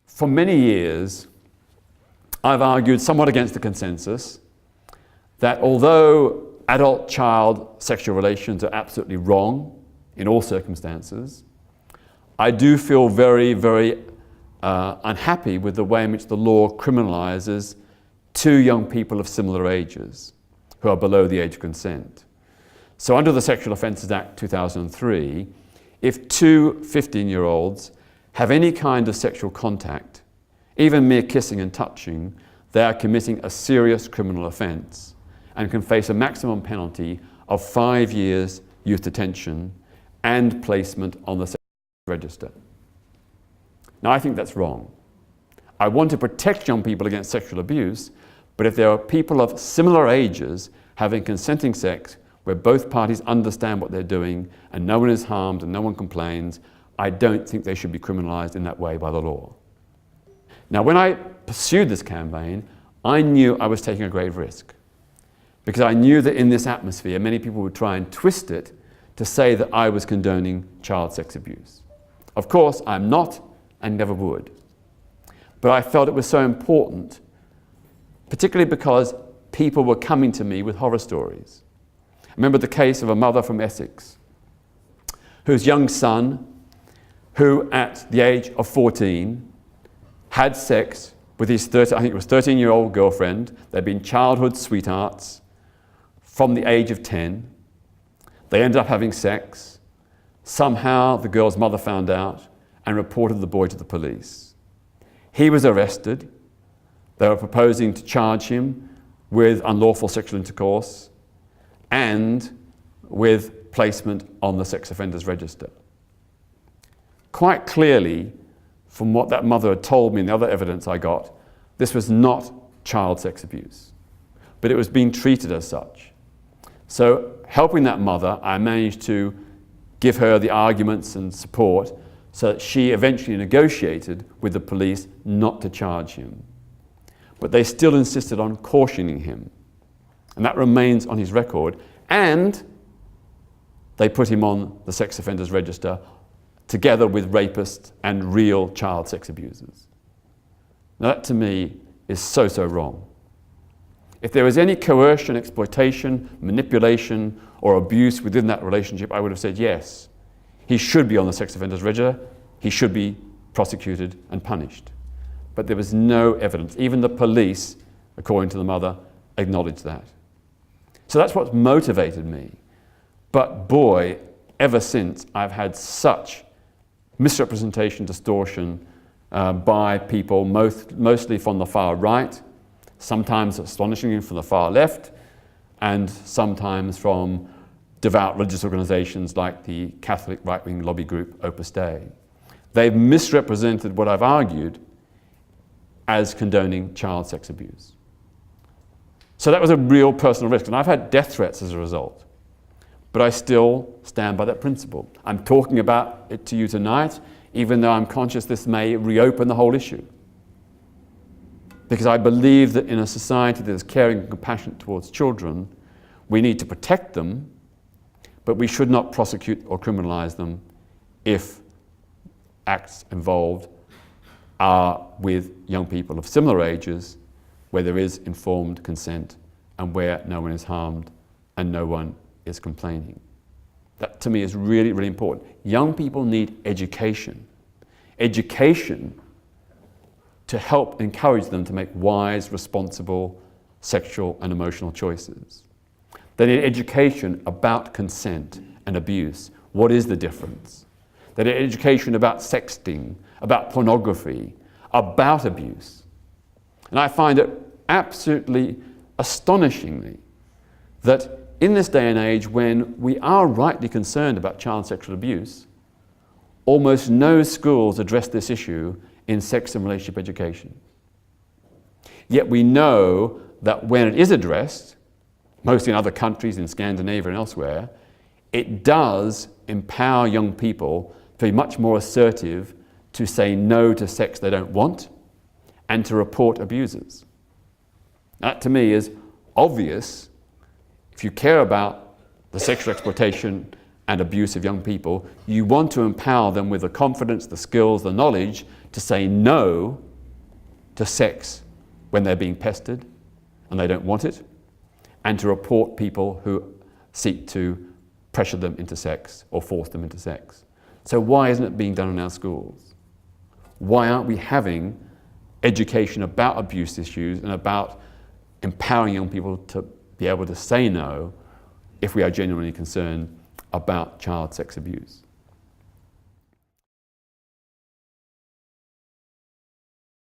For many years, I've argued somewhat against the consensus that although adult-child sexual relations are absolutely wrong in all circumstances, I do feel very, very unhappy with the way in which the law criminalizes two young people of similar ages who are below the age of consent. So under the Sexual Offences Act 2003, if two 15-year-olds have any kind of sexual contact, even mere kissing and touching, they are committing a serious criminal offence and can face a maximum penalty of 5 years youth detention and placement on the sex register. Now, I think that's wrong. I want to protect young people against sexual abuse, but if there are people of similar ages having consenting sex where both parties understand what they're doing and no one is harmed and no one complains, I don't think they should be criminalised in that way by the law. Now, when I pursued this campaign, I knew I was taking a grave risk, because I knew that in this atmosphere many people would try and twist it to say that I was condoning child sex abuse. Of course, I'm not and never would. But I felt it was so important, particularly because people were coming to me with horror stories. I remember the case of a mother from Essex whose young son, who at the age of 14 had sex with his 13-year-old girlfriend. They'd been childhood sweethearts from the age of 10. They ended up having sex. Somehow the girl's mother found out and reported the boy to the police. He was arrested. They were proposing to charge him with unlawful sexual intercourse and with placement on the sex offenders register. Quite clearly, from what that mother had told me and the other evidence I got, this was not child sex abuse, but it was being treated as such. So, helping that mother, I managed to give her the arguments and support so that she eventually negotiated with the police not to charge him. But they still insisted on cautioning him, and that remains on his record, and they put him on the sex offenders register together with rapists and real child sex abusers. Now that to me is so, so wrong. If there was any coercion, exploitation, manipulation, or abuse within that relationship, I would have said yes. He should be on the sex offenders register, he should be prosecuted and punished. But there was no evidence. Even the police, according to the mother, acknowledged that. So that's what's motivated me. But boy, ever since, I've had such misrepresentation, distortion by people, mostly from the far right, sometimes astonishingly from the far left, and sometimes from devout religious organizations like the Catholic right-wing lobby group Opus Dei. They've misrepresented what I've argued as condoning child sex abuse. So that was a real personal risk, and I've had death threats as a result. But I still stand by that principle. I'm talking about it to you tonight, even though I'm conscious this may reopen the whole issue. Because I believe that in a society that is caring and compassionate towards children, we need to protect them, but we should not prosecute or criminalize them if acts involved are with young people of similar ages, where there is informed consent and where no one is harmed and no one is complaining. That to me is really, really important. Young people need education. Education to help encourage them to make wise, responsible sexual and emotional choices. They need education about consent and abuse. What is the difference? They need education about sexting, about pornography, about abuse. And I find it absolutely astonishingly that in this day and age when we are rightly concerned about child sexual abuse, almost no schools address this issue in sex and relationship education. Yet we know that when it is addressed, mostly in other countries, in Scandinavia and elsewhere, it does empower young people to be much more assertive, to say no to sex they don't want, and to report abusers. That to me is obvious. If you care about the sexual exploitation and abuse of young people, you want to empower them with the confidence, the skills, the knowledge to say no to sex when they're being pestered and they don't want it, and to report people who seek to pressure them into sex or force them into sex. So why isn't it being done in our schools? Why aren't we having education about abuse issues and about empowering young people to be able to say no if we are genuinely concerned about child sex abuse?